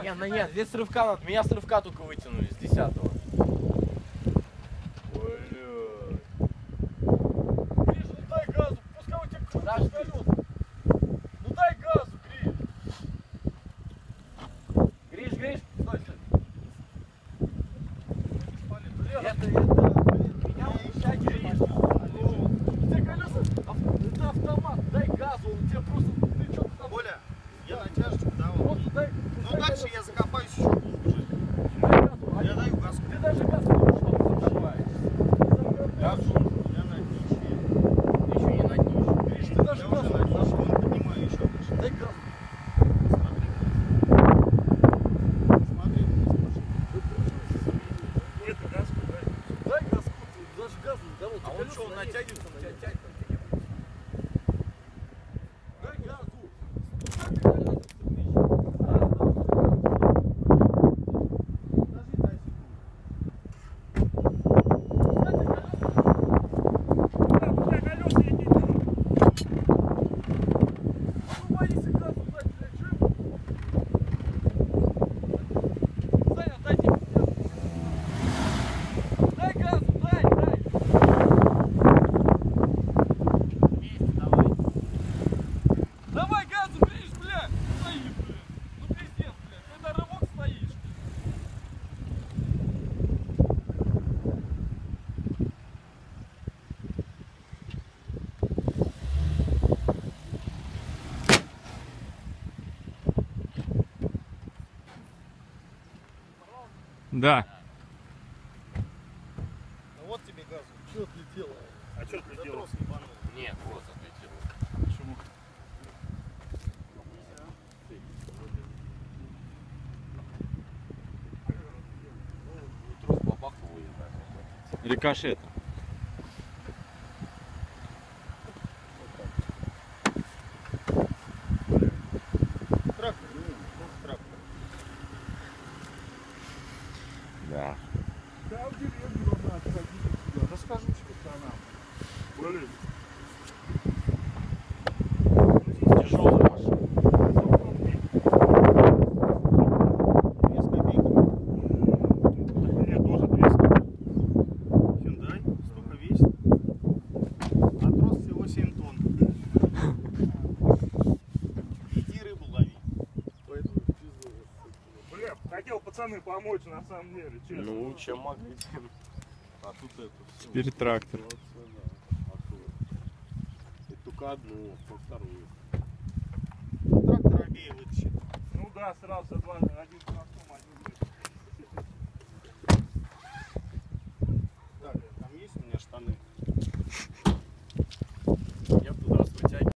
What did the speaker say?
Нет, ну нет, здесь с рывка надо. Меня с рывка только вытянули, с 10-го. Гриш, ну дай газу, пускай у тебя крутит колеса. Ну дай газу, Гриш. Гриш, стой, стой. Это, меня ищай, Гриш. У тебя колеса, это автомат, дай газу, у тебя просто, ты что-то там... Коля, я натяжечку давал. Просто дай, Ну дальше я закопаюсь еще глубже. дай газу. Я даю газку. Ты даже газу не можешь добавить. Газу я на днище. Еще не на днище. Гриш, ты даже Я уже газу на днище, вон поднимаю еще выше. дай газу. Смотри. Это газку дай. Дай газку, ты даже газу не давал. А он что, он натягивается, натягивается. Дай газу. Пускай ты колеса вмещают. Давай газу, Гриш, блядь! Стоишь, блядь! Ну пиздец, блядь! Ты на рывок стоишь! Да. Ну вот тебе газу. Что отлетело? А что Да трос ебанул. Нет, вот отлетел. Почему? Трос бабахнул и Рикошет. Трактор, трактор. да. Да, в деревню вам надо ходить сюда. Расскажу тебе, пацанам. Блин. Тяжелая машина. 2 с копейками. Мне тоже 200. Hyundai столько весит. А трос всего 7 тонн. Иди рыбу лови. Поэтому пизду. Бля, хотел пацаны помочь на самом деле, честно. Ну, чем могли. А тут это. Теперь трактор. И только одну, вторую. Трактор обеи вытащит. Ну да, сразу 2, 1, 2.